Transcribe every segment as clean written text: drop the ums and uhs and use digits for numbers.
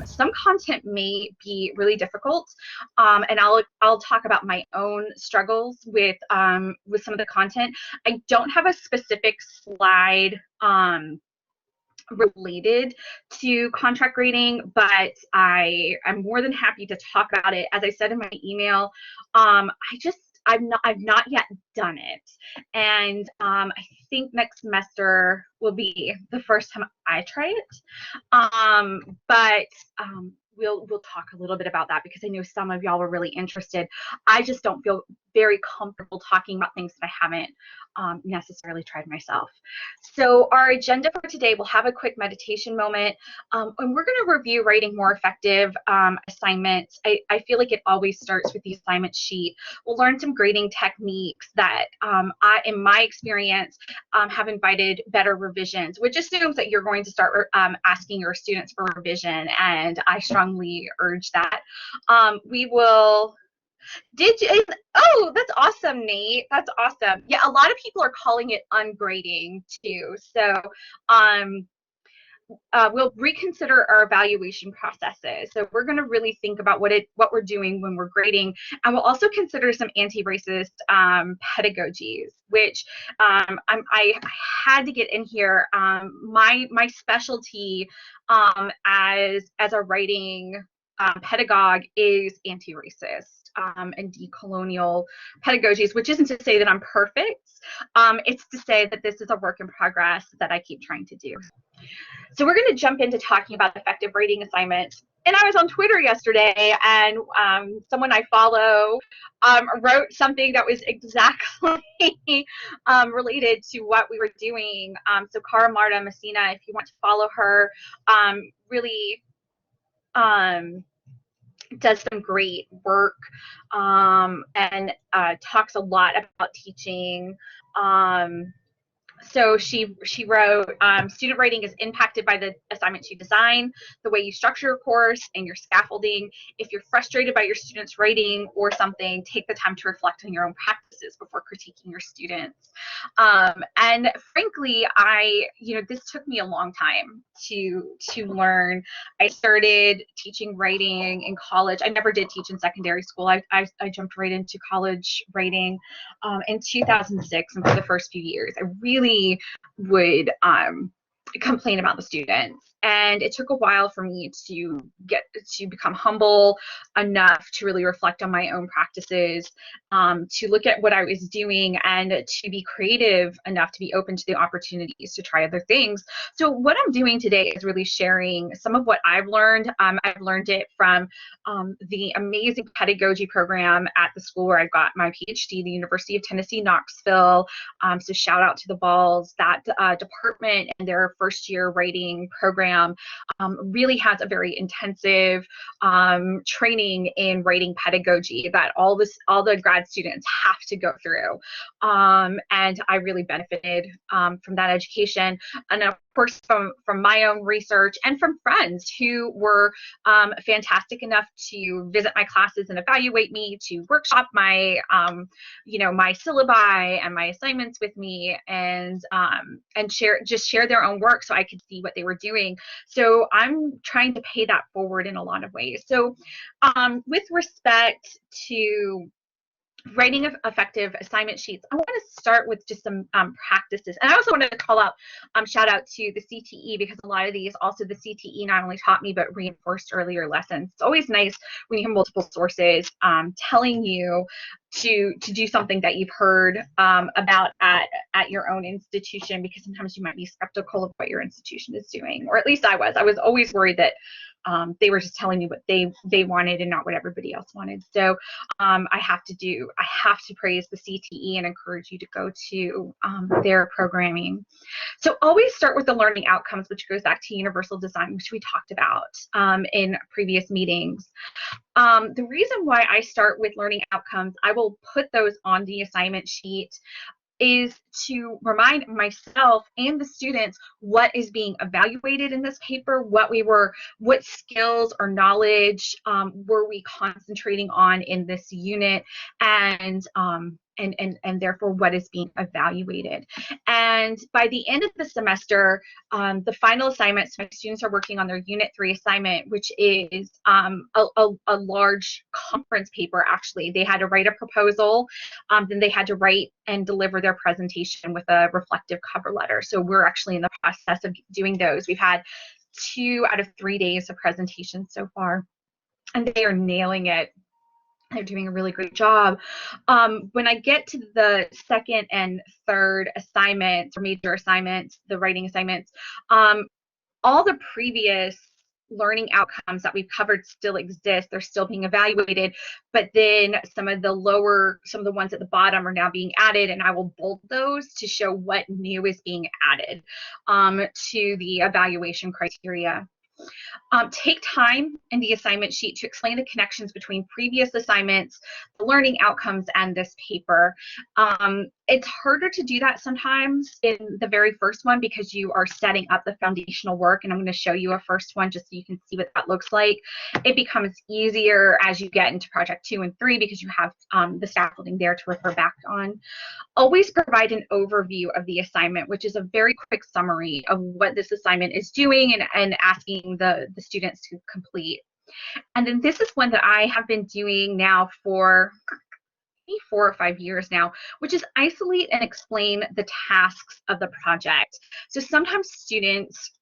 some content may be really difficult, and I'll talk about my own struggles with some of the content. I don't have a specific slide related to contract grading, but I'm more than happy to talk about it. As I said in my email, I've not yet done it, and I think next semester will be the first time I try it. But we'll talk a little bit about that, because I know some of y'all were really interested. I just don't feel very comfortable talking about things that I haven't necessarily tried myself. So our agenda for today, we'll have a quick meditation moment, and we're going to review writing more effective assignments. I feel like it always starts with the assignment sheet. We'll learn some grading techniques that in my experience, have invited better revisions, which assumes that you're going to start asking your students for revision, and I strongly urge that. We will oh, that's awesome, Nate. That's awesome. Yeah, a lot of people are calling it ungrading too. So we'll reconsider our evaluation processes. So we're going to really think about what we're doing when we're grading, and we'll also consider some anti-racist pedagogies, which I had to get in here. My specialty as a writing pedagogue is anti-racist and decolonial pedagogies, which isn't to say that I'm perfect. It's to say that this is a work in progress that I keep trying to do. So we're going to jump into talking about effective grading assignments. And I was on Twitter yesterday, and someone I follow wrote something that was exactly related to what we were doing. So Cara Marta Messina, if you want to follow her, really does some great work and talks a lot about teaching. So she wrote, student writing is impacted by the assignments you design, the way you structure your course, and your scaffolding. If you're frustrated by your students' writing or something, take the time to reflect on your own practices before critiquing your students. And frankly, this took me a long time to learn. I started teaching writing in college. I never did teach in secondary school. I jumped right into college writing in 2006, and for the first few years, I really would complain about the students. And it took a while for me to become humble enough to really reflect on my own practices, to look at what I was doing, and to be creative enough to be open to the opportunities to try other things. So what I'm doing today is really sharing some of what I've learned. I've learned it from the amazing pedagogy program at the school where I got my PhD, the University of Tennessee, Knoxville. So shout out to the Balls. That department and their first year writing program really has a very intensive training in writing pedagogy that all the grad students have to go through. And I really benefited from that education. And of course, from my own research and from friends who were fantastic enough to visit my classes and evaluate me, to workshop my my syllabi and my assignments with me, and share their own work so I could see what they were doing. So I'm trying to pay that forward in a lot of ways. So with respect to writing effective assignment sheets, I want to start with just some practices. And I also wanted to call out, shout out to the CTE, because a lot of these, also the CTE not only taught me, but reinforced earlier lessons. It's always nice when you have multiple sources telling you to do something that you've heard about at your own institution, because sometimes you might be skeptical of what your institution is doing, or at least I was. I was always worried that they were just telling me what they wanted and not what everybody else wanted. So I have to praise the CTE and encourage you to go to their programming. So always start with the learning outcomes, which goes back to universal design, which we talked about in previous meetings. The reason why I start with learning outcomes, I will put those on the assignment sheet, is to remind myself and the students what is being evaluated in this paper, what skills or knowledge were we concentrating on in this unit, and and therefore what is being evaluated. And by the end of the semester, the final assignments, my students are working on their Unit 3 assignment, which is a large conference paper, actually. They had to write a proposal, then they had to write and deliver their presentation with a reflective cover letter. So we're actually in the process of doing those. We've had 2 out of 3 days of presentations so far, and they are nailing it. They're doing a really great job. When I get to the second and third assignments or major assignments, the writing assignments, all the previous learning outcomes that we've covered still exist. They're still being evaluated, but then some of the ones at the bottom are now being added, and I will bold those to show what new is being added to the evaluation criteria. Take time in the assignment sheet to explain the connections between previous assignments, the learning outcomes, and this paper. It's harder to do that sometimes in the very first one because you are setting up the foundational work, and I'm going to show you a first one just so you can see what that looks like. It becomes easier as you get into project 2 and 3 because you have the scaffolding there to refer back on. Always provide an overview of the assignment, which is a very quick summary of what this assignment is doing and asking the students to complete. And then this is one that I have been doing now for 4 or 5 years now, which is isolate and explain the tasks of the project. So sometimes students,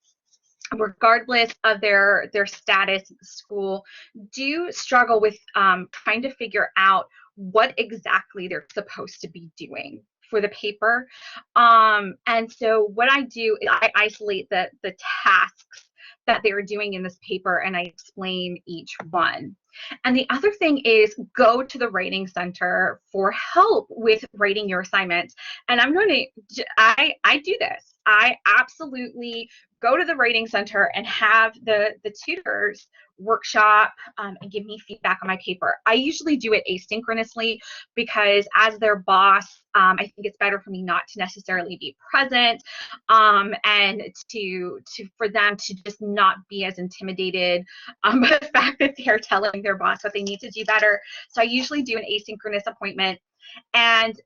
regardless of their status in school, do struggle with trying to figure out what exactly they're supposed to be doing for the paper. And so what I do is I isolate the tasks that they are doing in this paper, and I explain each one. And the other thing is go to the writing center for help with writing your assignments. And I do this. I absolutely go to the writing center and have the tutors workshop and give me feedback on my paper. I usually do it asynchronously because as their boss, I think it's better for me not to necessarily be present and for them to just not be as intimidated by the fact that they're telling their boss what they need to do better. So I usually do an asynchronous appointment. And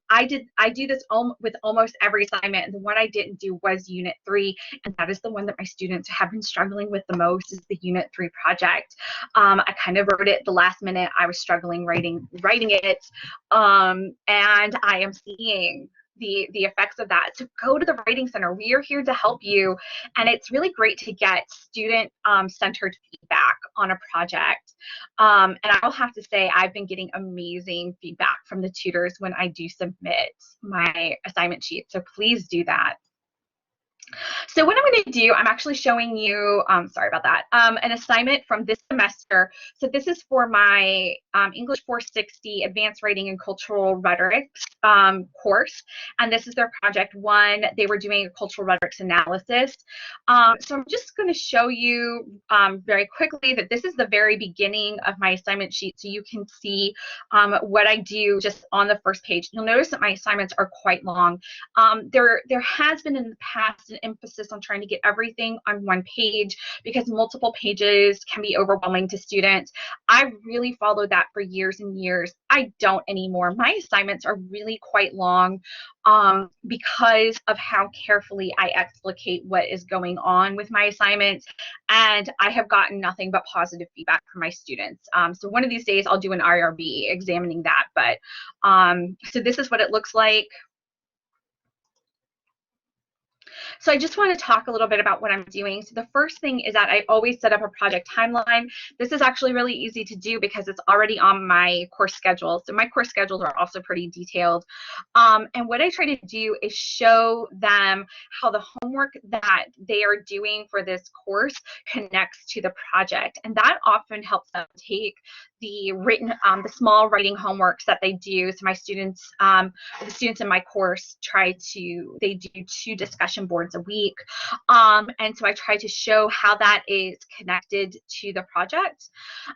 I do this with almost every assignment. And the one I didn't do was Unit 3, and that is the one that my students have been struggling with the most, is the Unit 3 project. I kind of wrote it the last minute. I was struggling writing it, and I am seeing the effects of that. So go to the writing center. We are here to help you, and it's really great to get student centered feedback on a project. And I'll have to say I've been getting amazing feedback from the tutors when I do submit my assignment sheet, so please do that. So what I'm going to do, I'm actually showing you, sorry about that, an assignment from this semester. So this is for my English 460 Advanced Writing and Cultural Rhetorics course, and this is their project 1. They were doing a cultural rhetorics analysis. So I'm just going to show you very quickly that this is the very beginning of my assignment sheet, so you can see what I do just on the first page. You'll notice that my assignments are quite long. There has been in the past an emphasis on trying to get everything on one page because multiple pages can be overwhelming to students. I really followed that for years and years. I don't anymore. My assignments are really quite long because of how carefully I explicate what is going on with my assignments, and I have gotten nothing but positive feedback from my students. So one of these days I'll do an IRB examining that, but so this is what it looks like. So I just want to talk a little bit about what I'm doing. So the first thing is that I always set up a project timeline. This is actually really easy to do because it's already on my course schedule. So my course schedules are also pretty detailed. And what I try to do is show them how the homework that they are doing for this course connects to the project. And that often helps them take the written, the small writing homeworks that they do. So my students, the students in my course they do 2 discussion boards a week. And so I try to show how that is connected to the project.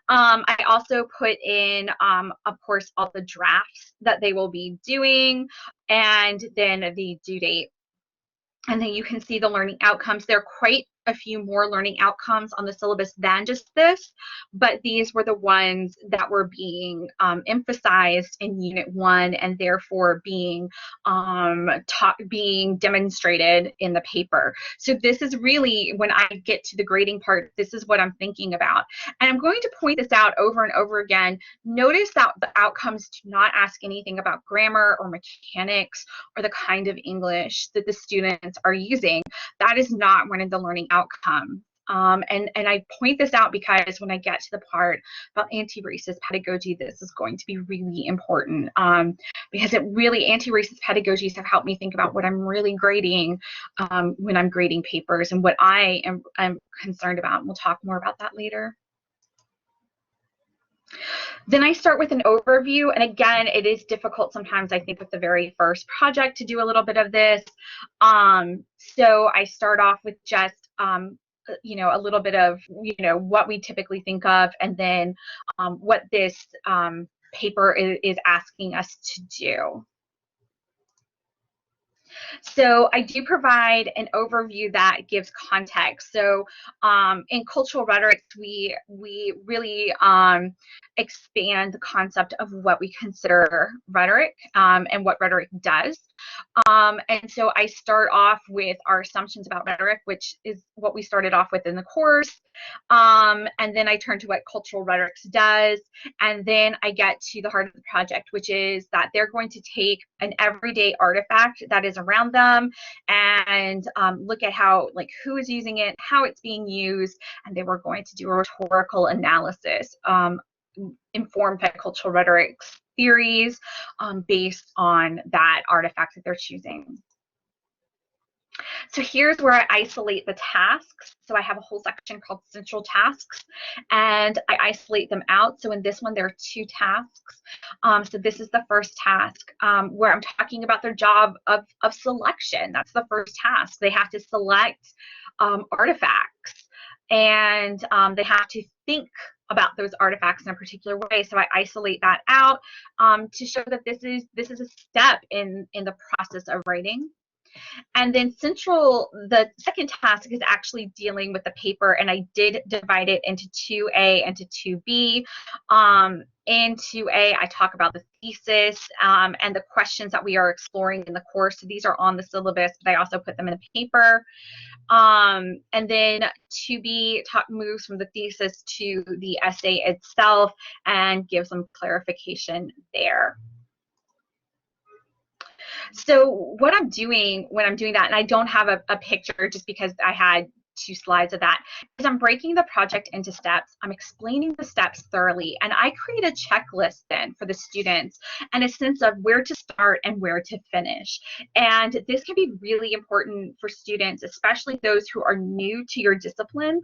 I also put in, of course, all the drafts that they will be doing and then the due date. And then you can see the learning outcomes. They're quite a few more learning outcomes on the syllabus than just this, but these were the ones that were being emphasized in Unit 1 and therefore being demonstrated in the paper. So this is really, when I get to the grading part, this is what I'm thinking about. And I'm going to point this out over and over again. Notice that the outcomes do not ask anything about grammar or mechanics or the kind of English that the students are using. That is not one of the learning outcomes. And I point this out because when I get to the part about anti-racist pedagogy, this is going to be really important, because anti-racist pedagogies have helped me think about what I'm really grading when I'm grading papers and what I'm concerned about. And we'll talk more about that later. Then I start with an overview, and again, it is difficult sometimes, I think, with the very first project to do a little bit of this. So I start off with just a little bit of what we typically think of, and then what this paper is asking us to do. So I do provide an overview that gives context. So in cultural rhetoric, we really expand the concept of what we consider rhetoric and what rhetoric does. And so I start off with our assumptions about rhetoric, which is what we started off with in the course. And then I turn to what cultural rhetoric does. And then I get to the heart of the project, which is that they're going to take an everyday artifact that is around them and look at who is using it, how it's being used, and they were going to do a rhetorical analysis informed by cultural rhetoric theories based on that artifact that they're choosing. So here's where I isolate the tasks. So I have a whole section called central tasks, and I isolate them out. So in this one, there are 2 tasks. So this is the first task where I'm talking about their job of selection. That's the first task. They have to select artifacts, and they have to think about those artifacts in a particular way. So I isolate that out to show that this is a step in the process of writing. And then the second task is actually dealing with the paper, and I did divide it into 2A and to 2B. In 2A, I talk about the thesis and the questions that we are exploring in the course. So these are on the syllabus, but I also put them in the paper. And then 2B moves from the thesis to the essay itself and gives some clarification there. So what I'm doing when I'm doing that, and I don't have a picture just because I had 2 slides of that, is I'm breaking the project into steps. I'm explaining the steps thoroughly, and I create a checklist then for the students and a sense of where to start and where to finish. And this can be really important for students, especially those who are new to your discipline.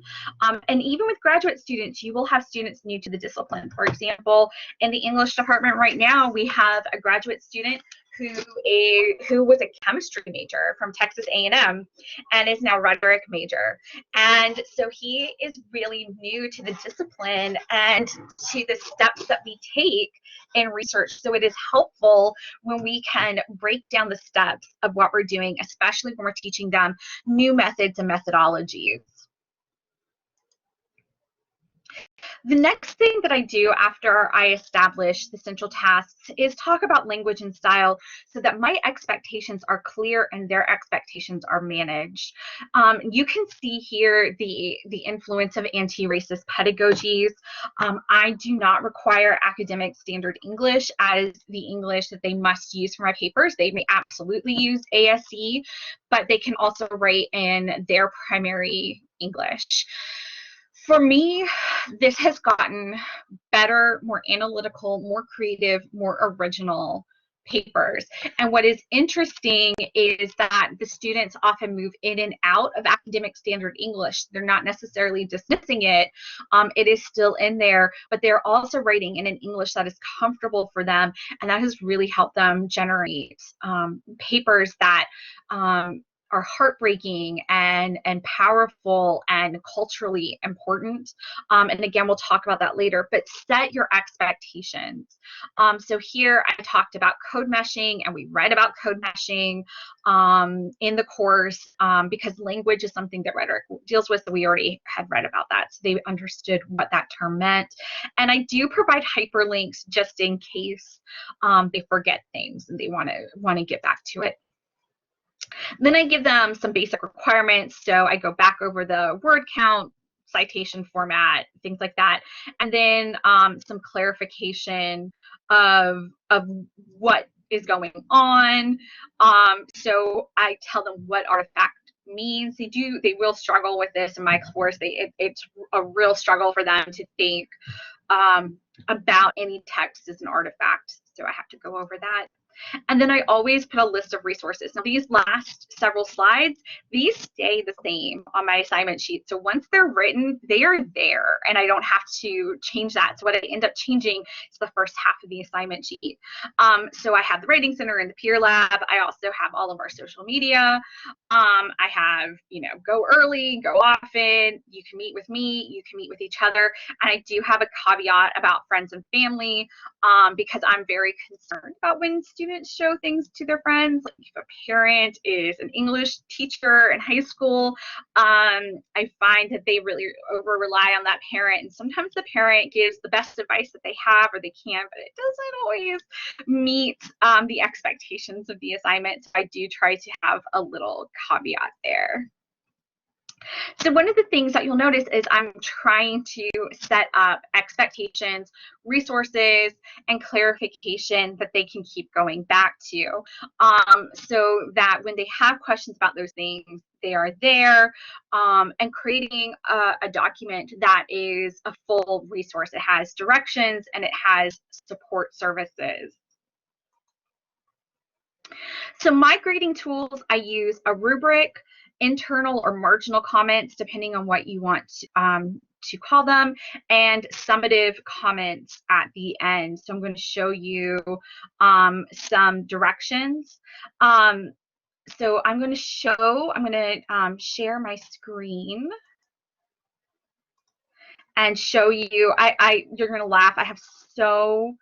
And even with graduate students, you will have students new to the discipline. For example, in the English department right now, we have a graduate student who was a chemistry major from Texas A&M and is now rhetoric major. And so he is really new to the discipline and to the steps that we take in research. So it is helpful when we can break down the steps of what we're doing, especially when we're teaching them new methods and methodologies. The next thing that I do after I establish the central tasks is talk about language and style so that my expectations are clear and their expectations are managed. You can see here the influence of anti-racist pedagogies. I do not require academic standard English as the English that they must use for my papers. They may absolutely use ASE, but they can also write in their primary English. For me, this has gotten better, more analytical, more creative, more original papers. And what is interesting is that the students often move in and out of academic standard English. They're not necessarily dismissing it. It is still in there, but they're also writing in an English that is comfortable for them. And that has really helped them generate papers that heartbreaking and powerful and culturally important. And again, we'll talk about that later, but set your expectations. So here I talked about code meshing, and we read about code meshing in the course because language is something that rhetoric deals with. So we already had read about that. So they understood what that term meant. And I do provide hyperlinks just in case they forget things and they want to get back to it. Then I give them some basic requirements. So I go back over the word count, citation format, things like that. And then some clarification of what is going on. So I tell them what artifact means. They will struggle with this in my course. It's a real struggle for them to think about any text as an artifact. So I have to go over that. And then I always put a list of resources. Now, these last several slides, these stay the same on my assignment sheet. So once they're written, they are there, and I don't have to change that. So what I end up changing is the first half of the assignment sheet. So I have the Writing Center and the Peer Lab. I also have all of our social media. I have, go early, go often. You can meet with me. You can meet with each other. And I do have a caveat about friends and family because I'm very concerned about when students show things to their friends. Like if a parent is an English teacher in high school, I find that they really over rely on that parent. And sometimes the parent gives the best advice that they have or they can, but it doesn't always meet the expectations of the assignment. So I do try to have a little caveat there. So one of the things that you'll notice is I'm trying to set up expectations, resources, and clarification that they can keep going back to, so that when they have questions about those things, they are there, and creating a document that is a full resource. It has directions and it has support services. So my grading tools, I use a rubric, internal or marginal comments, depending on what you want to call them, and summative comments at the end. So I'm going to show you some directions. So I'm going to share my screen and show you. You're going to laugh. I have so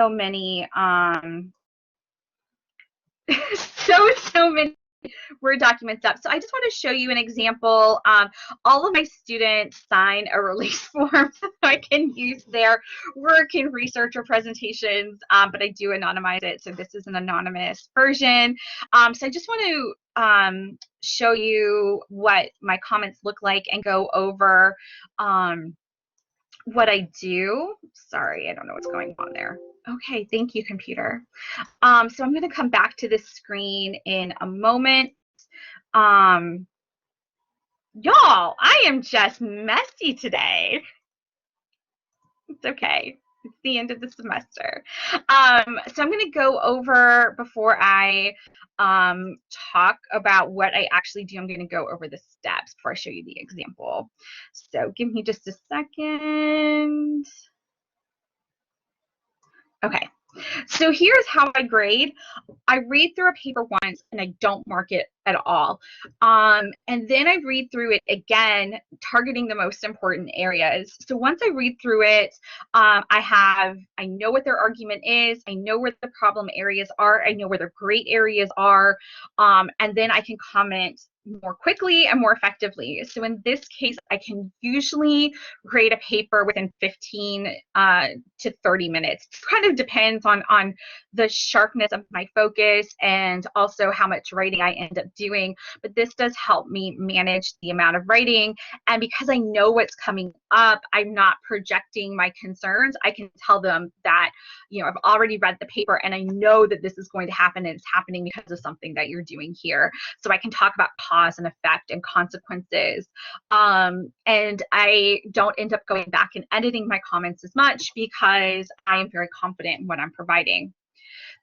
many so many Word documents up. So I just want to show you an example. All of my students sign a release form so I can use their work in research or presentations, but I do anonymize it. So this is an anonymous version. So I just want to show you what my comments look like and go over what I do. Sorry, I don't know what's going on there. Okay, thank you, computer. So I'm going to come back to this screen in a moment. Y'all, I am just messy today. It's okay. It's the end of the semester. So I'm going to go over, before I talk about what I actually do, I'm going to go over the steps before I show you the example. So give me just a second. Okay, so here's how I grade. I read through a paper once and I don't mark it at all. And then I read through it again, targeting the most important areas. So once I read through it, I know what their argument is. I know where the problem areas are. I know where the great areas are. And then I can comment more quickly and more effectively. So in this case, I can usually grade a paper within 15 to 30 minutes. It kind of depends on the sharpness of my focus and also how much writing I end up doing. But this does help me manage the amount of writing. And because I know what's coming up, I'm not projecting my concerns. I can tell them that, I've already read the paper and I know that this is going to happen and it's happening because of something that you're doing here. So I can talk about cause and effect and consequences. And I don't end up going back and editing my comments as much because I am very confident in what I'm providing.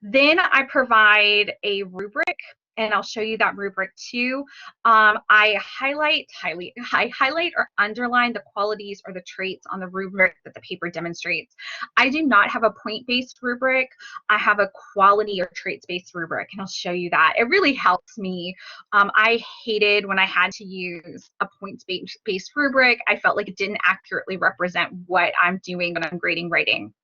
Then I provide a rubric and I'll show you that rubric too. I highlight or underline the qualities or the traits on the rubric that the paper demonstrates. I do not have a point-based rubric. I have a quality or traits-based rubric, and I'll show you that. It really helps me. I hated when I had to use a points-based rubric. I felt like it didn't accurately represent what I'm doing when I'm grading writing.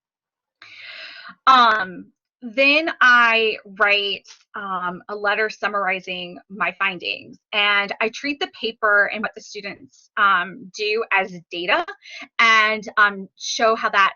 Then I write a letter summarizing my findings, and I treat the paper and what the students do as data, and show how that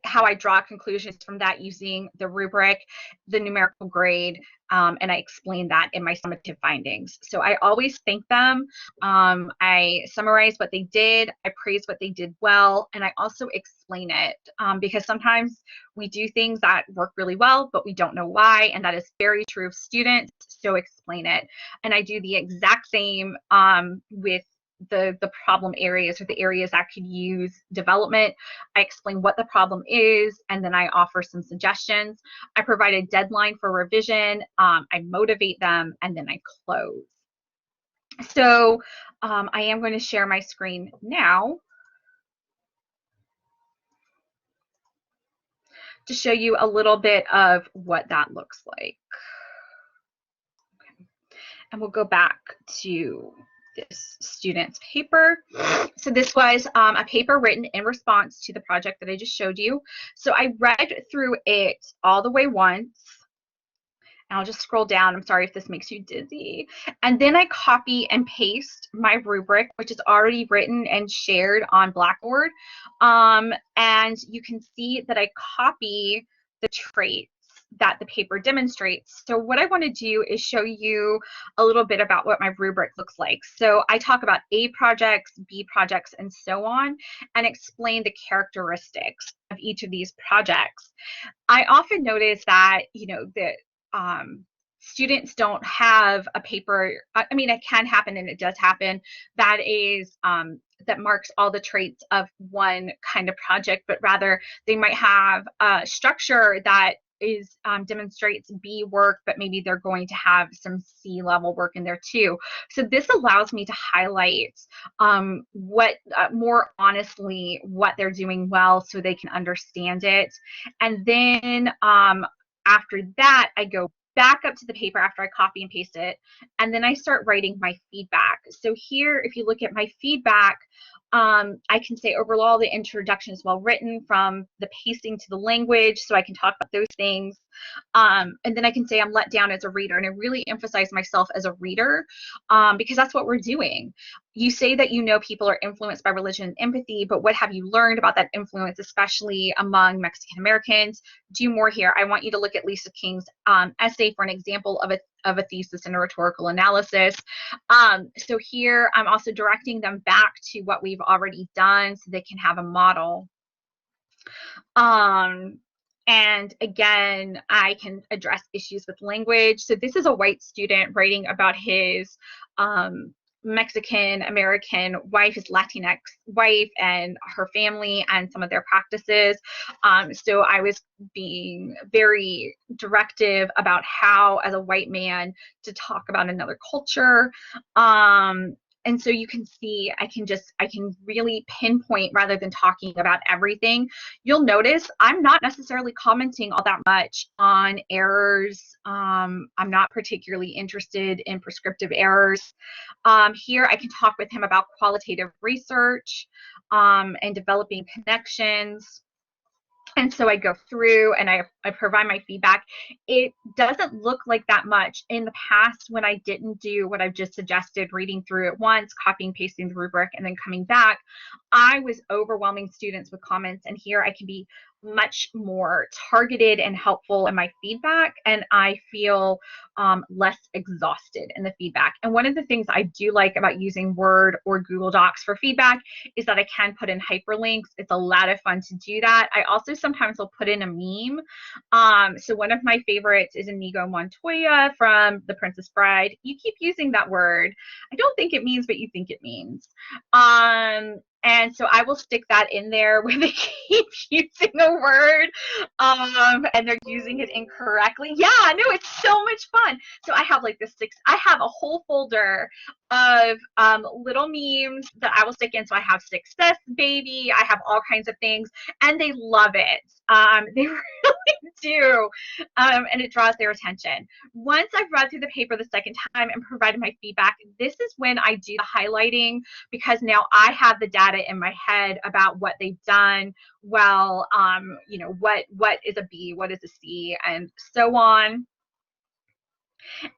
how I draw conclusions from that using the rubric, the numerical grade, and I explain that in my summative findings. So I always thank them. I summarize what they did, I praise what they did well, and I also explain it because sometimes we do things that work really well, but we don't know why, and that is very true of students, so explain it. And I do the exact same with the problem areas or the areas that could use development. I explain what the problem is, and then I offer some suggestions. I provide a deadline for revision. I motivate them, and then I close. So I am going to share my screen now to show you a little bit of what that looks like. Okay. And we'll go back to this student's paper. So this was a paper written in response to the project that I just showed you. So I read through it all the way once. And I'll just scroll down. I'm sorry if this makes you dizzy. And then I copy and paste my rubric, which is already written and shared on Blackboard. And you can see that I copy the traits that the paper demonstrates. So what I want to do is show you a little bit about what my rubric looks like. So I talk about A projects, B projects, and so on, and explain the characteristics of each of these projects. I often notice that, you know, that students don't have a paper. I mean, it can happen, and it does happen, that is that marks all the traits of one kind of project, but rather they might have a structure that is demonstrates B work, but maybe they're going to have some C level work in there too. So this allows me to highlight what more honestly what they're doing well, so they can understand it. And then after that, I go back up to the paper after I copy and paste it, and then I start writing my feedback. So here, if you look at my feedback, I can say overall the introduction is well written, from the pacing to the language, so I can talk about those things. And then I can say I'm let down as a reader, and I really emphasize myself as a reader because that's what we're doing. You say that you know people are influenced by religion and empathy, but what have you learned about that influence, especially among Mexican Americans? Do more here. I want you to look at Lisa King's essay for an example of a thesis and a rhetorical analysis. So here I'm also directing them back to what we've already done so they can have a model. And again, I can address issues with language. So this is a white student writing about his Mexican American wife, his Latinx wife, and her family and some of their practices. So I was being very directive about how, as a white man, to talk about another culture. And so you can see I can really pinpoint rather than talking about everything. You'll notice I'm not necessarily commenting all that much on errors. I'm not particularly interested in prescriptive errors. Here I can talk with him about qualitative research and developing connections. And so I go through and I provide my feedback. It doesn't look like that much. In the past, when I didn't do what I've just suggested, reading through it once, copying, pasting the rubric, and then coming back, I was overwhelming students with comments. And here I can be much more targeted and helpful in my feedback, and I feel less exhausted in the feedback. And one of the things I do like about using Word or Google Docs for feedback is that I can put in hyperlinks. It's a lot of fun to do that. I also sometimes will put in a meme. So one of my favorites is Inigo Montoya from The Princess Bride. You keep using that word. I don't think it means what you think it means. And so I will stick that in there when they keep using a word and they're using it incorrectly. Yeah, no, it's so much fun. So I have like I have a whole folder of little memes that I will stick in. So I have success baby, I have all kinds of things, and they love it. They really do. And it draws their attention. Once I've read through the paper the second time and provided my feedback, this is when I do the highlighting, because now I have the data in my head about what they've done well, you know, what is a B, what is a C, and so on.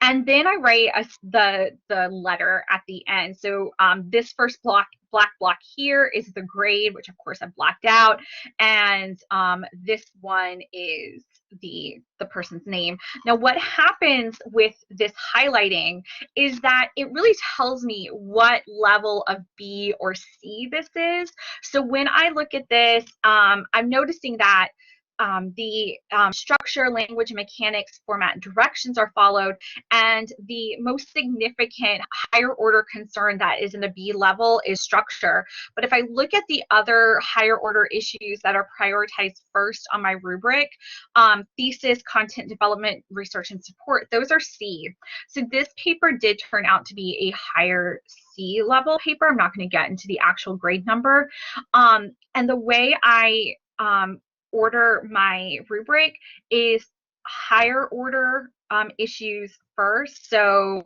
And then I write the letter at the end. So this first black block here is the grade, which of course I've blacked out, and this one is the person's name. Now, what happens with this highlighting is that it really tells me what level of B or C this is. So when I look at this, I'm noticing that the structure, language, and mechanics, format, and directions are followed, and the most significant higher order concern that is in the B level is structure. But if I look at the other higher order issues that are prioritized first on my rubric, thesis, content development, research, and support, those are C. So this paper did turn out to be a higher C level paper. I'm not going to get into the actual grade number. And the way I order my rubric is higher order issues first. So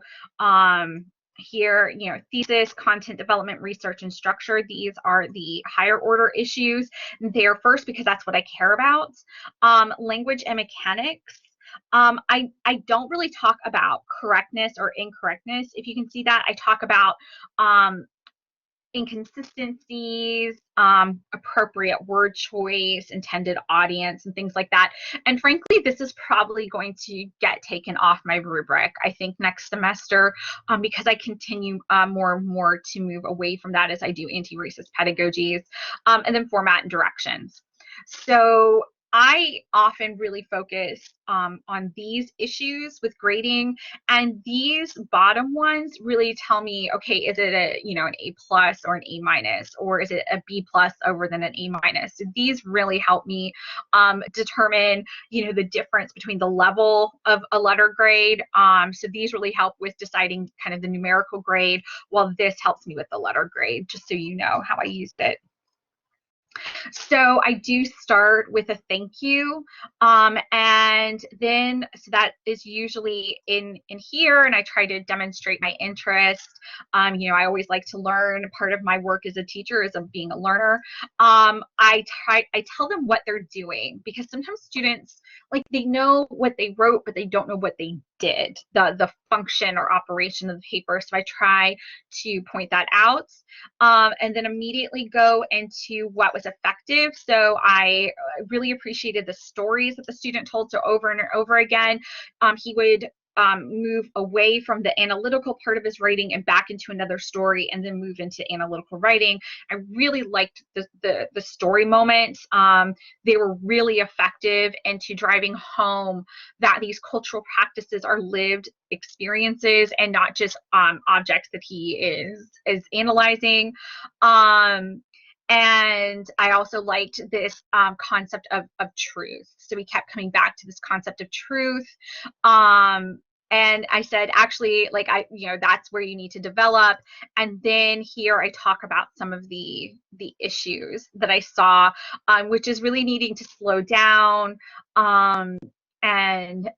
here, you know, thesis, content development, research, and structure, these are the higher order issues. They're first because that's what I care about. Language and mechanics. I don't really talk about correctness or incorrectness. If you can see that, I talk about inconsistencies, appropriate word choice, intended audience, and things like that. And frankly, this is probably going to get taken off my rubric, I think, next semester, because I continue more and more to move away from that as I do anti-racist pedagogies, and then format and directions. So I often really focus on these issues with grading, and these bottom ones really tell me, okay, is it a, you know, an A plus or an A minus, or is it a B plus over than an A minus? So these really help me determine, you know, the difference between the level of a letter grade. So these really help with deciding kind of the numerical grade, while this helps me with the letter grade, just so you know how I used it. So I do start with a thank you, and then so that is usually in here, and I try to demonstrate my interest. You know, I always like to learn. Part of my work as a teacher is of being a learner. I tell them what they're doing, because sometimes students, like, they know what they wrote, but they don't know what they did, the function or operation of the paper. So I try to point that out, and then immediately go into what was effective. So I really appreciated the stories that the student told. So over and over again, he would move away from the analytical part of his writing and back into another story, and then move into analytical writing. I really liked the story moments. They were really effective into driving home that these cultural practices are lived experiences and not just objects that he is analyzing. And I also liked this concept of truth. So we kept coming back to this concept of truth. And I said, actually, like, you know, that's where you need to develop. And then here I talk about some of the issues that I saw, which is really needing to slow down, and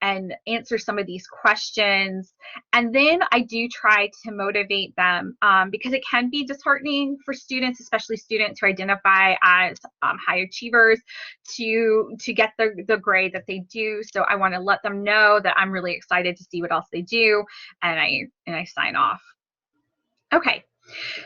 answer some of these questions. And then I do try to motivate them, because it can be disheartening for students, especially students who identify as high achievers, to get the grade that they do. So I want to let them know that I'm really excited to see what else they do, and I sign off. Okay.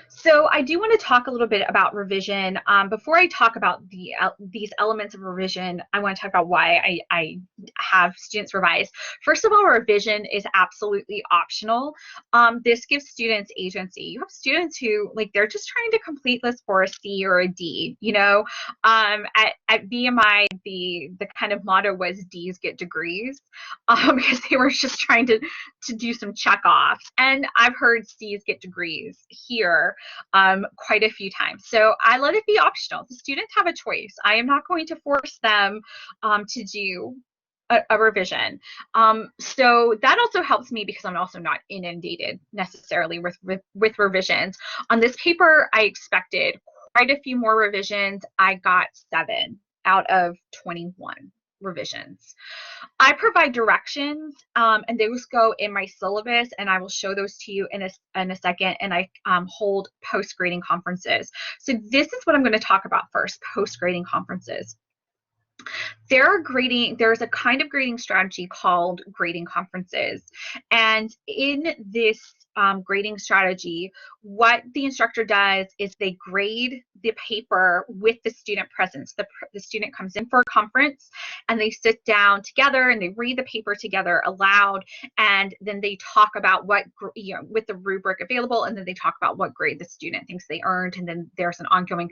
So I do want to talk a little bit about revision. Before I talk about these elements of revision, I want to talk about why I have students revise. First of all, revision is absolutely optional. This gives students agency. You have students who, like, they're just trying to complete this for a C or a D. You know, at BMI, the kind of motto was D's get degrees, because they were just trying to do some check offs. And I've heard C's get degrees. here quite a few times. So I let it be optional. The students have a choice. I am not going to force them to do a revision. So that also helps me because I'm also not inundated necessarily with revisions. On this paper, I expected quite a few more revisions. I got 7 out of 21 revisions. I provide directions, and those go in my syllabus, and I will show those to you in a second. And I hold post-grading conferences. So this is what I'm going to talk about first: post-grading conferences. There's a kind of grading strategy called grading conferences. And in this grading strategy, what the instructor does is they grade the paper with the student present. The student comes in for a conference and they sit down together and they read the paper together aloud, and then they talk about what, with the rubric available, and then they talk about what grade the student thinks they earned, and then there's an ongoing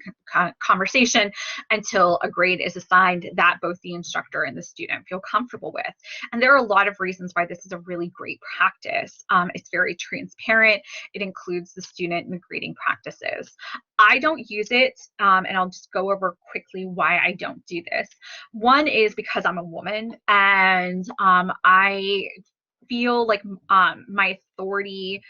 conversation until a grade is assigned that both the instructor and the student feel comfortable with. And there are a lot of reasons why this is a really great practice. It's very transparent. It includes the student in the grading practices. I don't use it, and I'll just go over quickly why I don't do this. One is because I'm a woman, and I feel like my authority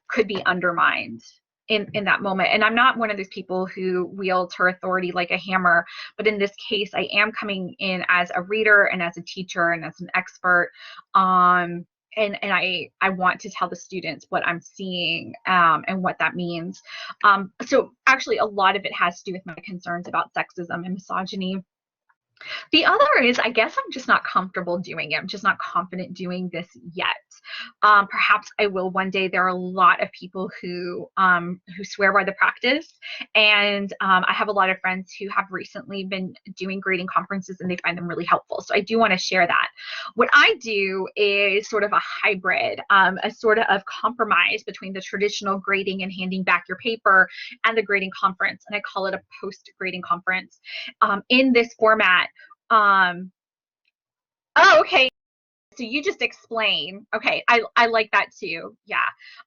could be undermined in that moment. And I'm not one of those people who wields her authority like a hammer, but in this case, I am coming in as a reader and as a teacher and as an expert. And I want to tell the students what I'm seeing and what that means. So actually, a lot of it has to do with my concerns about sexism and misogyny. The other is, I guess I'm just not comfortable doing it. I'm just not confident doing this yet. Perhaps I will one day. There are a lot of people who swear by the practice, and I have a lot of friends who have recently been doing grading conferences, and they find them really helpful. So I do want to share that. What I do is sort of a hybrid, a sort of compromise between the traditional grading and handing back your paper and the grading conference, and I call it a post-grading conference. In this format, oh, okay. So you just explain. Okay, I like that too. Yeah.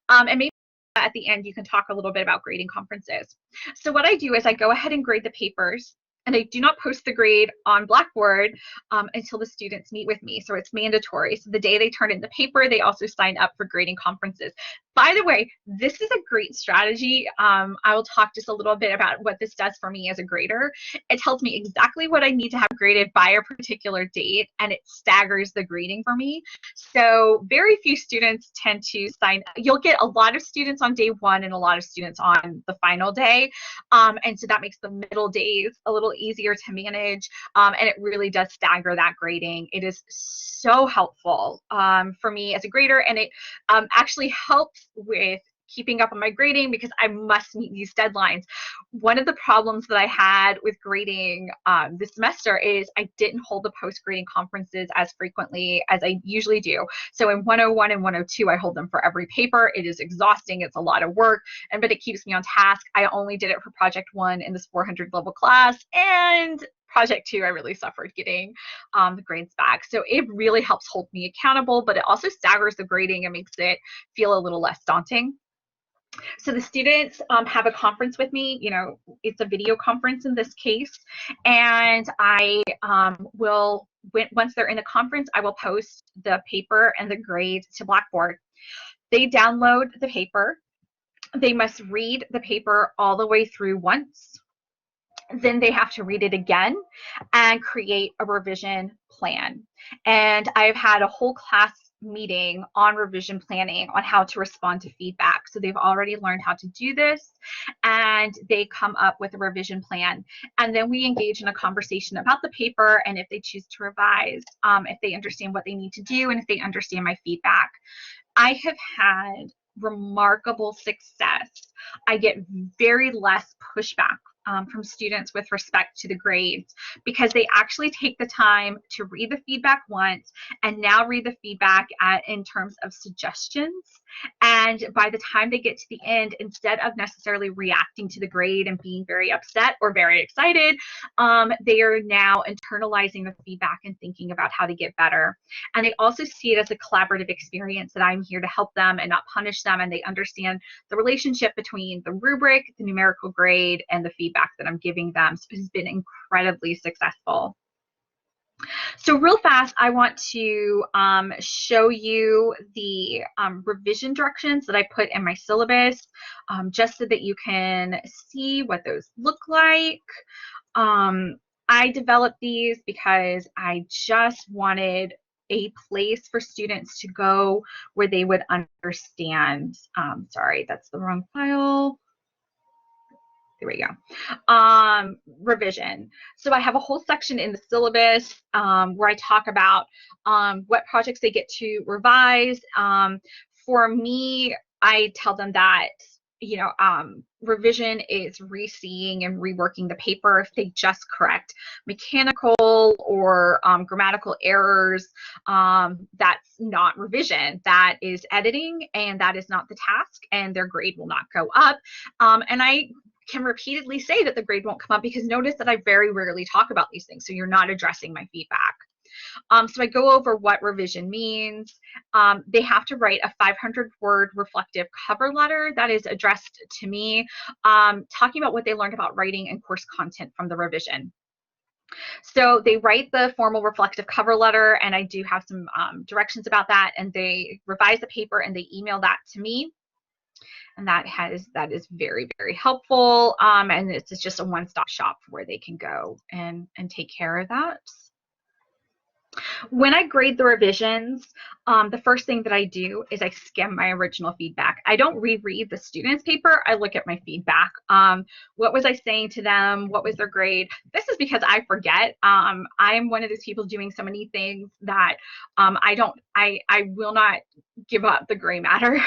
And maybe at the end you can talk a little bit about grading conferences. So what I do is I go ahead and grade the papers, and I do not post the grade on Blackboard until the students meet with me. So it's mandatory. So the day they turn in the paper, they also sign up for grading conferences. By the way, this is a great strategy. I will talk just a little bit about what this does for me as a grader. It tells me exactly what I need to have graded by a particular date, and it staggers the grading for me. So very few students tend to sign. You'll get a lot of students on day 1 and a lot of students on the final day. And so that makes the middle days a little easier to manage, and it really does stagger that grading. It is so helpful for me as a grader, and it actually helps with keeping up on my grading because I must meet these deadlines. One of the problems that I had with grading this semester is I didn't hold the post-grading conferences as frequently as I usually do. So in 101 and 102, I hold them for every paper. It is exhausting. It's a lot of work, but it keeps me on task. I only did it for Project 1 in this 400 level class, and Project 2, I really suffered getting the grades back. So it really helps hold me accountable, but it also staggers the grading and makes it feel a little less daunting. So the students have a conference with me. It's a video conference in this case, and I will, once they're in the conference, I will post the paper and the grade to Blackboard. They download the paper. They must read the paper all the way through once. Then they have to read it again and create a revision plan. And I've had a whole class meeting on revision planning on how to respond to feedback. So they've already learned how to do this, and they come up with a revision plan. And then we engage in a conversation about the paper, and if they choose to revise, if they understand what they need to do, and if they understand my feedback. I have had remarkable success. I get very less pushback from students with respect to the grades because they actually take the time to read the feedback once and now read the feedback in terms of suggestions And by the time they get to the end, instead of necessarily reacting to the grade and being very upset or very excited, they are now internalizing the feedback and thinking about how to get better. And they also see it as a collaborative experience, that I'm here to help them and not punish them. And they understand the relationship between the rubric, the numerical grade, and the feedback that I'm giving them. So it's been incredibly successful. So real fast, I want to show you the revision directions that I put in my syllabus, just so that you can see what those look like. I developed these because I just wanted a place for students to go where they would understand. Sorry, that's the wrong file. There we go. Revision. So I have a whole section in the syllabus where I talk about what projects they get to revise. For me, I tell them that, you know, revision is re-seeing and reworking the paper. If they just correct mechanical or grammatical errors, that's not revision. That is editing, and that is not the task, and their grade will not go up. And I can repeatedly say that the grade won't come up because notice that I very rarely talk about these things, so you're not addressing my feedback. So I go over what revision means. They have to write a 500-word reflective cover letter that is addressed to me, talking about what they learned about writing and course content from the revision. So they write the formal reflective cover letter, and I do have some directions about that, and they revise the paper and they email that to me. And that is very, very helpful. And it's just a one-stop shop where they can go and take care of that. When I grade the revisions, the first thing that I do is I skim my original feedback. I don't reread the student's paper. I look at my feedback. What was I saying to them? What was their grade? This is because I forget. I'm one of those people doing so many things that I will not give up the gray matter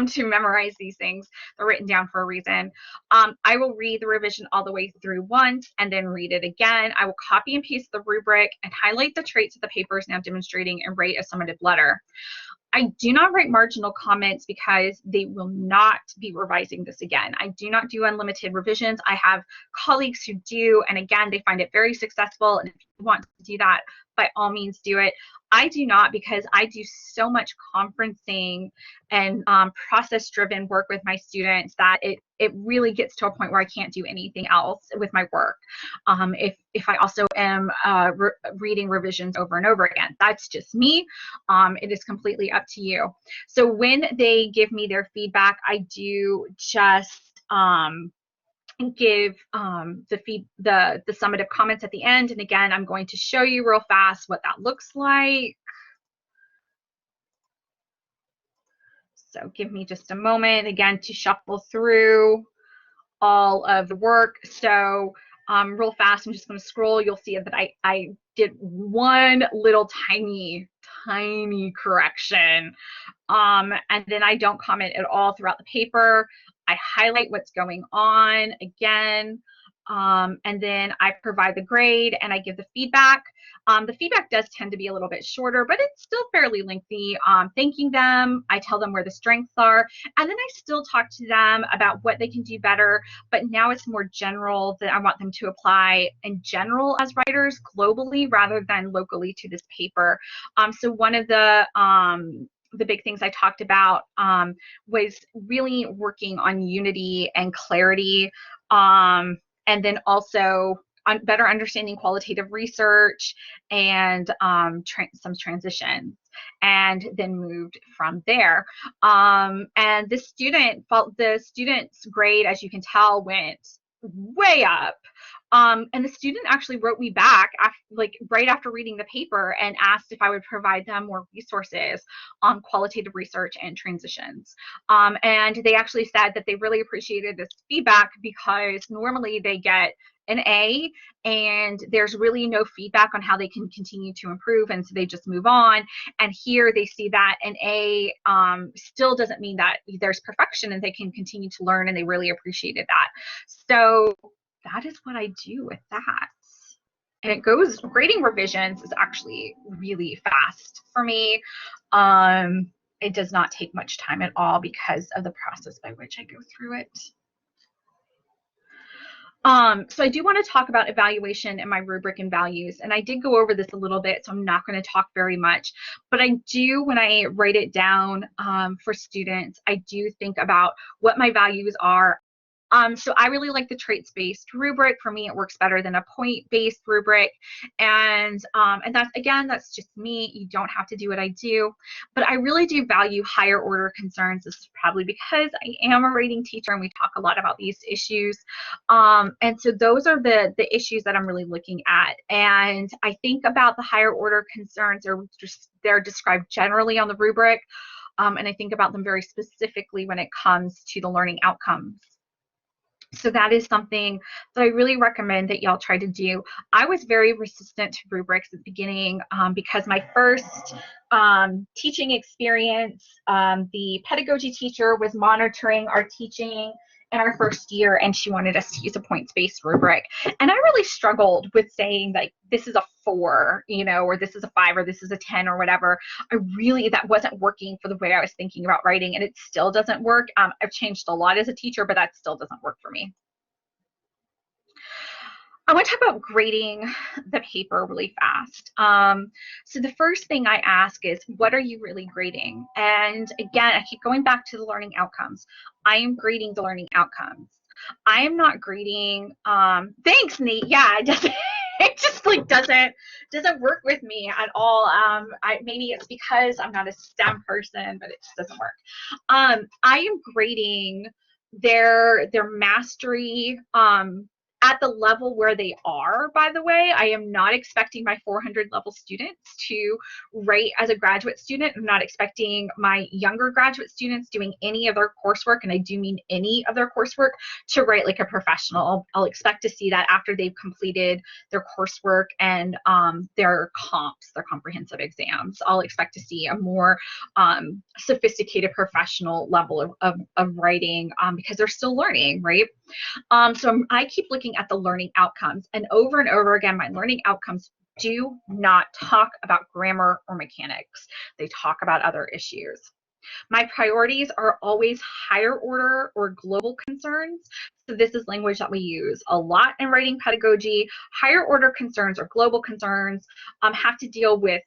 to memorize these things. They're written down for a reason. I will read the revision all the way through once and then read it again. I will copy and paste the rubric and highlight the traits of the paper is now demonstrating and write a summative letter. I do not write marginal comments because they will not be revising this again. I do not do unlimited revisions. I have colleagues who do, and again, they find it very successful. And if you want to do that, by all means do it. I do not, because I do so much conferencing and process-driven work with my students that it really gets to a point where I can't do anything else with my work. If I also am reading revisions over and over again, that's just me. It is completely up to you. So when they give me their feedback, I do just give the summative comments at the end. And again, I'm going to show you real fast what that looks like. So give me just a moment again to shuffle through all of the work. So real fast, I'm just going to scroll. You'll see that I did one little tiny correction. And then I don't comment at all throughout the paper. I highlight what's going on again. And then I provide the grade and I give the feedback. The feedback does tend to be a little bit shorter, but it's still fairly lengthy. Thanking them, I tell them where the strengths are, and then I still talk to them about what they can do better, but now it's more general that I want them to apply in general as writers globally rather than locally to this paper. So one of the big things I talked about was really working on unity and clarity, and then also better understanding qualitative research and some transitions, and then moved from there. And the student's grade, as you can tell, went way up. And the student actually wrote me back right after reading the paper and asked if I would provide them more resources on qualitative research and transitions. And they actually said that they really appreciated this feedback because normally they get an A and there's really no feedback on how they can continue to improve, and so they just move on. And here they see that an A still doesn't mean that there's perfection and they can continue to learn, and they really appreciated that. So that is what I do with that. And grading revisions is actually really fast for me. it does not take much time at all because of the process by which I go through it. So I do want to talk about evaluation and my rubric and values, and I did go over this a little bit, so I'm not going to talk very much, but I do, when I write it down for students, I do think about what my values are. So I really like the traits-based rubric. For me, it works better than a point-based rubric. And that's, again, that's just me. You don't have to do what I do. But I really do value higher order concerns. This is probably because I am a rating teacher and we talk a lot about these issues. And so those are the issues that I'm really looking at. And I think about the higher order concerns, they're described generally on the rubric. And I think about them very specifically when it comes to the learning outcomes. So that is something that I really recommend that y'all try to do. I was very resistant to rubrics at the beginning because my first teaching experience, the pedagogy teacher was monitoring our teaching in our first year, and she wanted us to use a points-based rubric. And I really struggled with saying, like, this is a 4, you know, or this is a 5, or this is a 10, or whatever. That wasn't working for the way I was thinking about writing, and it still doesn't work. I've changed a lot as a teacher, but that still doesn't work for me. I want to talk about grading the paper really fast. So the first thing I ask is, what are you really grading? And again, I keep going back to the learning outcomes. I am grading the learning outcomes. I am not grading, thanks, Nate. Yeah, it just like doesn't work with me at all. Maybe it's because I'm not a STEM person, but it just doesn't work. I am grading their mastery, at the level where they are, by the way. I am not expecting my 400 level students to rate as a graduate student. I'm not expecting my younger graduate students doing any of their coursework, and I do mean any of their coursework, to rate like a professional. I'll expect to see that after they've completed their coursework and their comps, their comprehensive exams. I'll expect to see a more sophisticated professional level of writing because they're still learning, right? So I keep looking at the learning outcomes, and over again, my learning outcomes do not talk about grammar or mechanics. They talk about other issues. My priorities are always higher order or global concerns. So this is language that we use a lot in writing pedagogy. Higher order concerns or global concerns have to deal with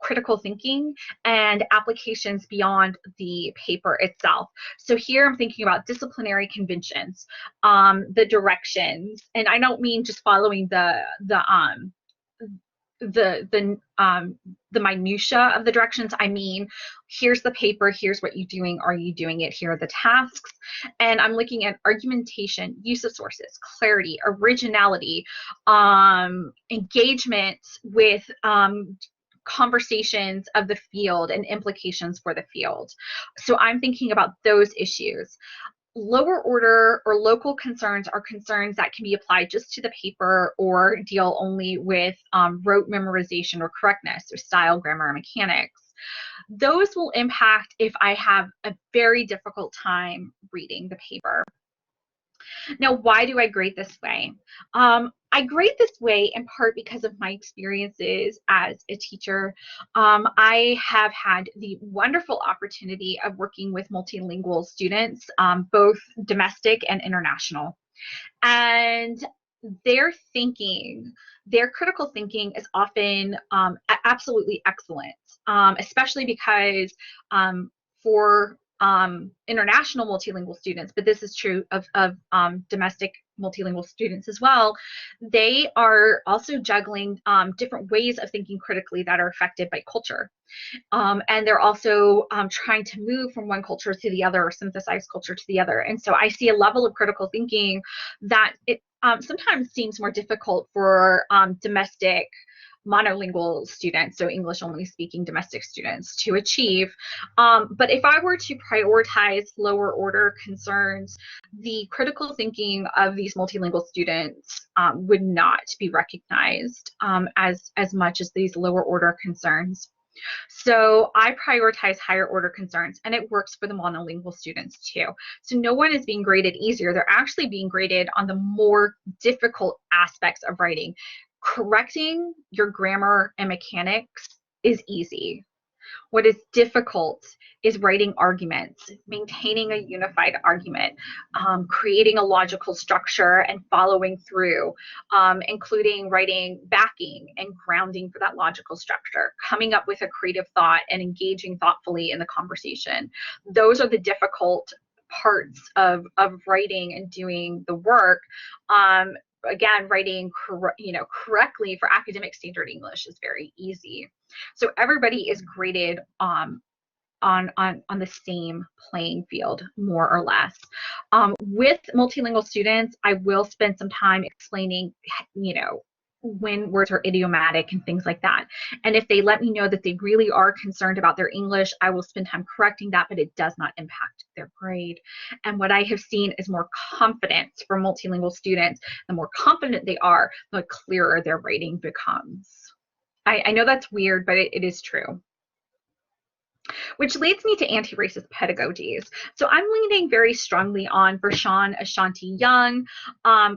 critical thinking and applications beyond the paper itself. So here I'm thinking about disciplinary conventions, the directions, and I don't mean just following the minutia of the directions. I mean, here's the paper, here's what you're doing, are you doing it, here are the tasks. And I'm looking at argumentation, use of sources, clarity, originality, engagement with conversations of the field and implications for the field. So I'm thinking about those issues. Lower order or local concerns are concerns that can be applied just to the paper or deal only with rote memorization or correctness or style, grammar, and mechanics. Those will impact if I have a very difficult time reading the paper. Now, why do I grade this way? I grade this way in part because of my experiences as a teacher. I have had the wonderful opportunity of working with multilingual students, both domestic and international. And their thinking, their critical thinking is often absolutely excellent, especially because for international multilingual students, but this is true of domestic multilingual students as well, they are also juggling different ways of thinking critically that are affected by culture. And they're also trying to move from one culture to the other or synthesize culture to the other. And so I see a level of critical thinking that it sometimes seems more difficult for domestic monolingual students, so English only speaking domestic students, to achieve. But if I were to prioritize lower order concerns, the critical thinking of these multilingual students would not be recognized as much as these lower order concerns. So I prioritize higher order concerns, and it works for the monolingual students too. So no one is being graded easier. They're actually being graded on the more difficult aspects of writing. Correcting your grammar and mechanics is easy. What is difficult is writing arguments, maintaining a unified argument, creating a logical structure and following through, including writing backing and grounding for that logical structure, coming up with a creative thought and engaging thoughtfully in the conversation. Those are the difficult parts of writing and doing the work. Again, writing correctly for academic standard English is very easy. So everybody is graded on the same playing field, more or less. With multilingual students, I will spend some time explaining, when words are idiomatic and things like that. And if they let me know that they really are concerned about their English, I will spend time correcting that, but it does not impact their grade. And what I have seen is more confidence for multilingual students. The more confident they are, the clearer their writing becomes. I know that's weird, but it is true. Which leads me to anti-racist pedagogies. So I'm leaning very strongly on Vershawn Ashanti Young.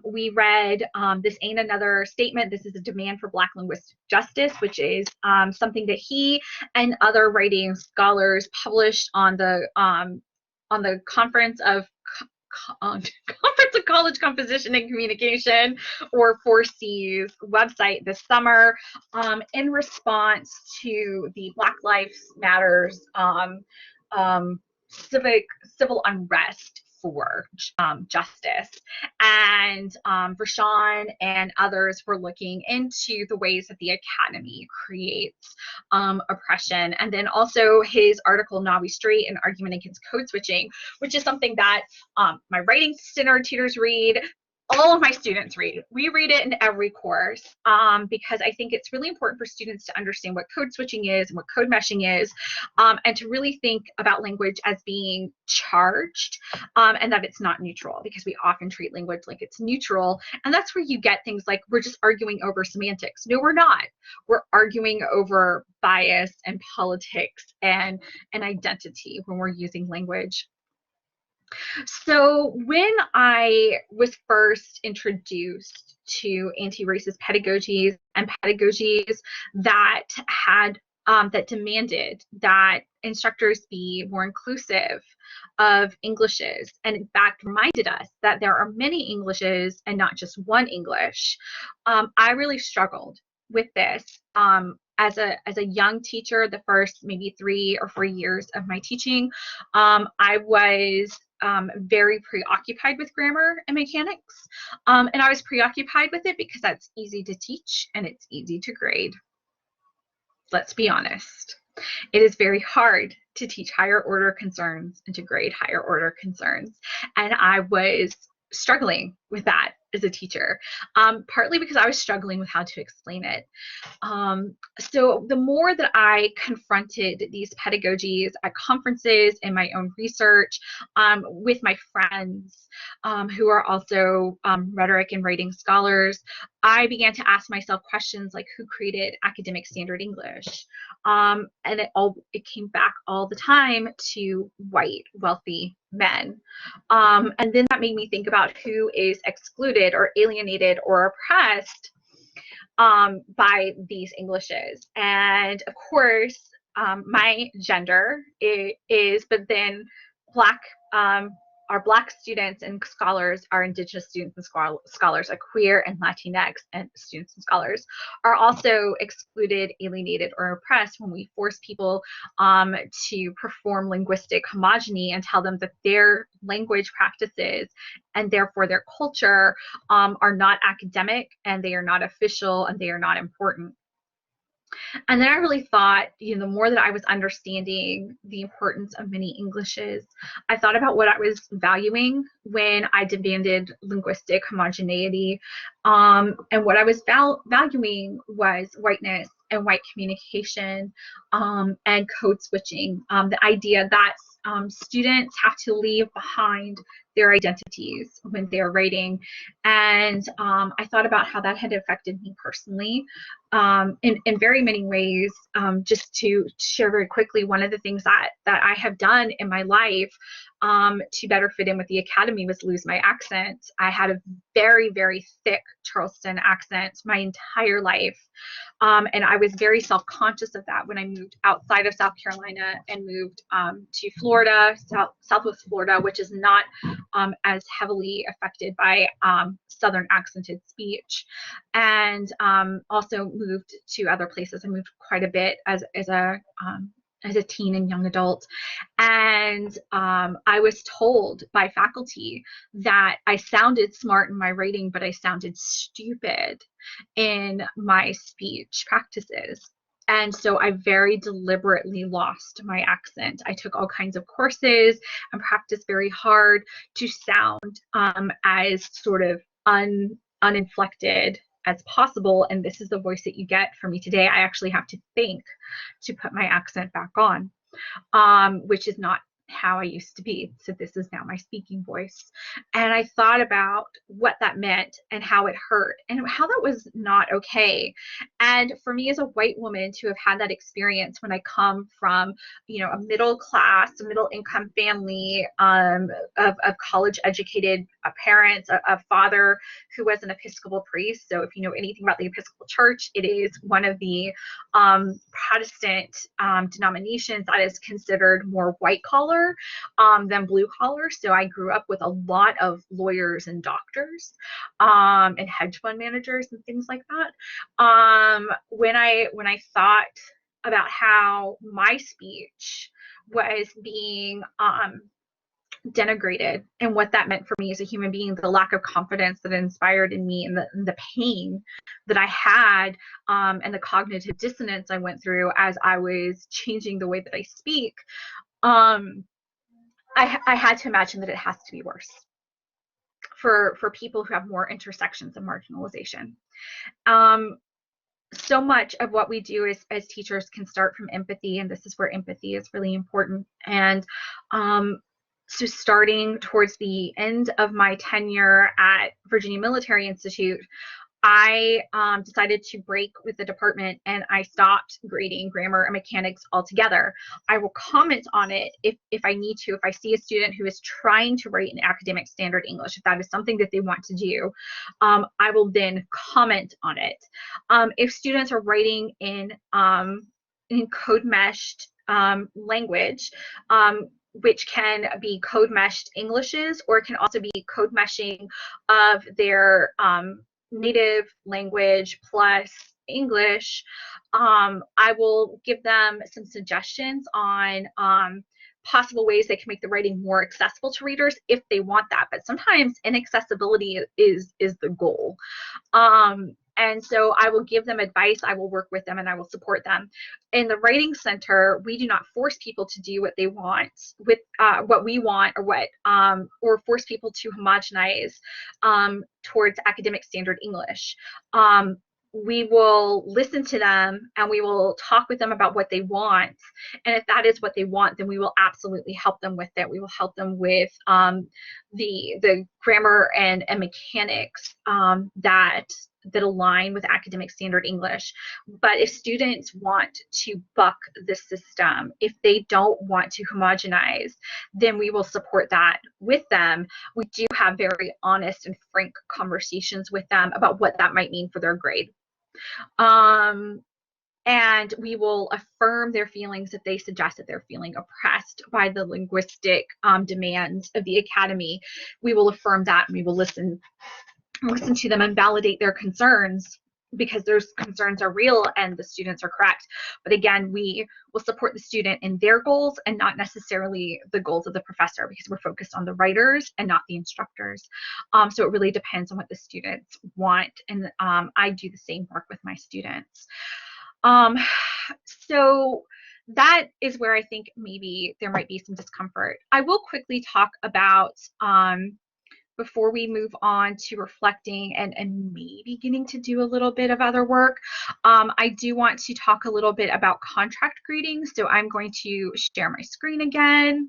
We read This Ain't Another Statement. This is a demand for Black linguistic justice, which is something that he and other writing scholars published on the Conference of College Composition and Communication, or 4C's website this summer, in response to the Black Lives Matters civil unrest for justice. And Vershawn and others were looking into the ways that the academy creates oppression. And then also his article, Now We Straight, an argument against code switching, which is something that my writing center tutors read. All of my students read. We read it in every course because I think it's really important for students to understand what code switching is and what code meshing is, and to really think about language as being charged, and that it's not neutral, because we often treat language like it's neutral. And that's where you get things like, we're just arguing over semantics. No, we're not. We're arguing over bias and politics and identity when we're using language. So when I was first introduced to anti-racist pedagogies and pedagogies that had that demanded that instructors be more inclusive of Englishes, and in fact reminded us that there are many Englishes and not just one English, I really struggled with this. As a young teacher, the first maybe 3 or 4 years of my teaching, I was very preoccupied with grammar and mechanics. And I was preoccupied with it because that's easy to teach and it's easy to grade. Let's be honest. It is very hard to teach higher order concerns and to grade higher order concerns. And I was struggling with that as a teacher, partly because I was struggling with how to explain it. So the more that I confronted these pedagogies at conferences, in my own research, with my friends who are also rhetoric and writing scholars, I began to ask myself questions like, who created academic standard English? And it came back all the time to white, wealthy men. And then that made me think about who is excluded or alienated or oppressed by these Englishes. And of course, my gender is, but then our Black students and scholars, our Indigenous students and scholars, our queer and Latinx and students and scholars are also excluded, alienated, or oppressed when we force people to perform linguistic homogeny and tell them that their language practices and therefore their culture are not academic and they are not official and they are not important. And then I really thought, the more that I was understanding the importance of many Englishes, I thought about what I was valuing when I demanded linguistic homogeneity. And what I was valuing was whiteness and white communication and code switching. The idea that students have to leave behind their identities when they're writing. And I thought about how that had affected me personally in very many ways. Just to share very quickly, one of the things that I have done in my life to better fit in with the academy was lose my accent. I had a very, very thick Charleston accent my entire life. And I was very self-conscious of that when I moved outside of South Carolina and moved to Florida, Southwest Florida, which is not as heavily affected by Southern accented speech. And also moved to other places. I moved quite a bit as a teen and young adult. And I was told by faculty that I sounded smart in my writing, but I sounded stupid in my speech practices. And so I very deliberately lost my accent. I took all kinds of courses and practiced very hard to sound as sort of uninflected as possible. And this is the voice that you get from me today. I actually have to think to put my accent back on, which is not how I used to be. So this is now my speaking voice. And I thought about what that meant and how it hurt and how that was not okay. And for me as a white woman to have had that experience when I come from, you know, a middle class, a middle income family, of college educated parents, a father who was an Episcopal priest. So if you know anything about the Episcopal Church, it is one of the Protestant denominations that is considered more white collar than blue collar. So I grew up with a lot of lawyers and doctors and hedge fund managers and things like that. When I thought about how my speech was being denigrated and what that meant for me as a human being, the lack of confidence that it inspired in me, and the pain that I had, and the cognitive dissonance I went through as I was changing the way that I speak, I had to imagine that it has to be worse for people who have more intersections of marginalization. So much of what we do as teachers can start from empathy, and this is where empathy is really important. And so starting towards the end of my tenure at Virginia Military Institute, I decided to break with the department and I stopped grading grammar and mechanics altogether. I will comment on it if I need to. If I see a student who is trying to write in academic standard English, if that is something that they want to do, I will then comment on it. If students are writing in code meshed language, which can be code meshed Englishes, or it can also be code meshing of their native language plus English, I will give them some suggestions on possible ways they can make the writing more accessible to readers if they want that. But sometimes inaccessibility is the goal. And so I will give them advice, I will work with them, and I will support them. In the Writing Center, we do not force people to do what they want with what we want, or force people to homogenize towards academic standard English. We will listen to them and we will talk with them about what they want. And if that is what they want, then we will absolutely help them with it. We will help them with the grammar and mechanics that align with academic standard English. But if students want to buck the system, if they don't want to homogenize, then we will support that with them. We do have very honest and frank conversations with them about what that might mean for their grade. And we will affirm their feelings if they suggest that they're feeling oppressed by the linguistic demands of the academy. We will affirm that, and we will listen to them and validate their concerns, because those concerns are real and the students are correct. But again, we will support the student in their goals and not necessarily the goals of the professor, because we're focused on the writers and not the instructors. So it really depends on what the students want. And I do the same work with my students. So that is where I think maybe there might be some discomfort. I will quickly talk about, before we move on to reflecting and maybe getting to do a little bit of other work, I do want to talk a little bit about contract grading. So I'm going to share my screen again.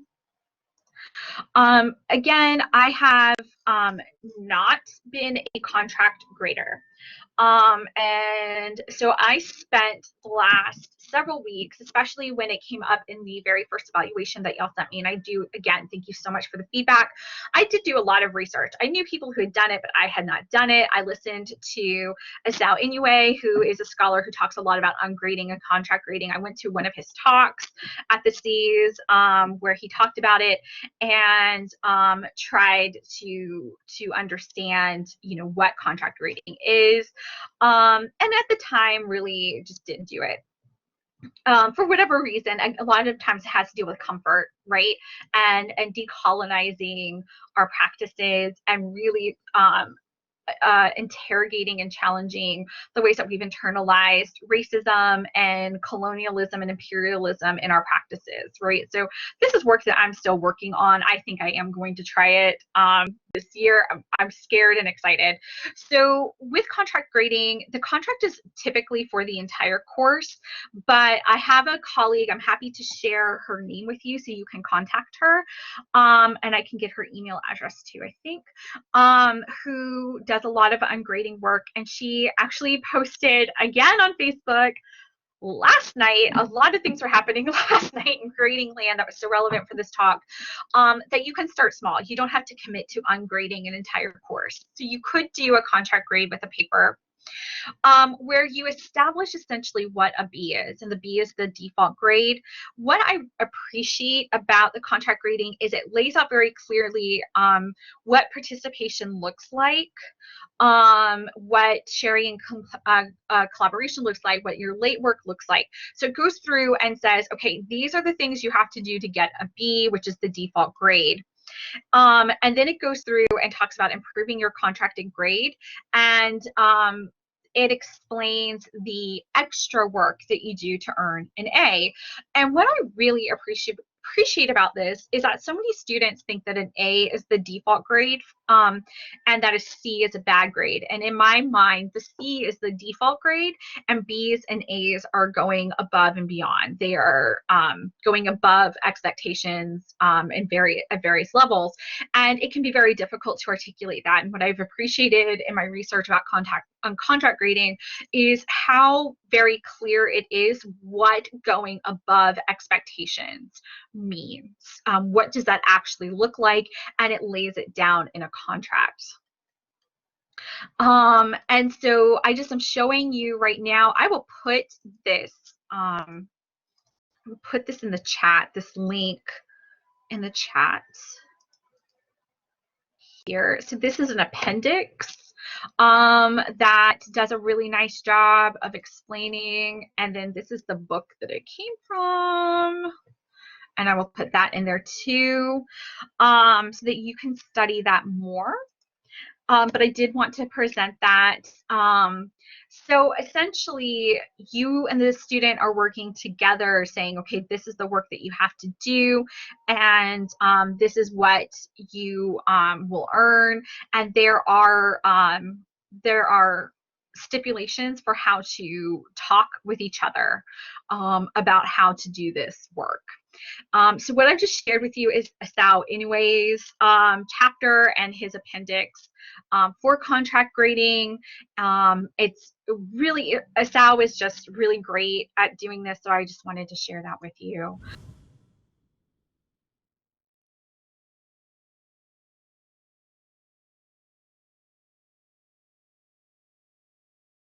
Again, I have not been a contract grader. And so I spent the last several weeks, especially when it came up in the very first evaluation that y'all sent me. And I do, again, thank you so much for the feedback. I did do a lot of research. I knew people who had done it, but I had not done it. I listened to Asao Inoue, who is a scholar who talks a lot about ungrading and contract grading. I went to one of his talks at the C's where he talked about it and tried to understand, what contract grading is. And at the time, really just didn't do it. For whatever reason, a lot of times it has to do with comfort, right? And decolonizing our practices and really interrogating and challenging the ways that we've internalized racism and colonialism and imperialism in our practices, right? So this is work that I'm still working on. I think I am going to try it this year. I'm scared and excited. So with contract grading, the contract is typically for the entire course, but I have a colleague, I'm happy to share her name with you so you can contact her, and I can get her email address too, I think, who does a lot of ungrading work, and she actually posted again on Facebook last night. A lot of things were happening last night in grading land that was so relevant for this talk, that you can start small. You don't have to commit to ungrading an entire course. So you could do a contract grade with a paper where you establish essentially what a B is, and the B is the default grade. What I appreciate about the contract grading is it lays out very clearly what participation looks like, what sharing and collaboration looks like, what your late work looks like. So it goes through and says, okay, these are the things you have to do to get a B, which is the default grade. And then it goes through and talks about improving your contracted grade, and it explains the extra work that you do to earn an A. And what I really appreciate about this is that so many students think that an A is the default grade, and that a C is a bad grade. And in my mind, the C is the default grade, and B's and A's are going above and beyond. They are going above expectations at various levels. And it can be very difficult to articulate that. And what I've appreciated in my research about contract grading is how very clear it is what going above expectations means. What does that actually look like? And it lays it down in a contract. And so I just am showing you right now. I will put this in the chat, this link in the chat here. So this is an appendix that does a really nice job of explaining, and then this is the book that it came from, and I will put that in there too, so that you can study that more. But I did want to present that. So essentially, you and the student are working together saying, okay, this is the work that you have to do, and this is what you will earn. And there are stipulations for how to talk with each other about how to do this work. So what I've just shared with you is Asao Inoue's chapter and his appendix for contract grading. It's really, Asao is just really great at doing this, so I just wanted to share that with you.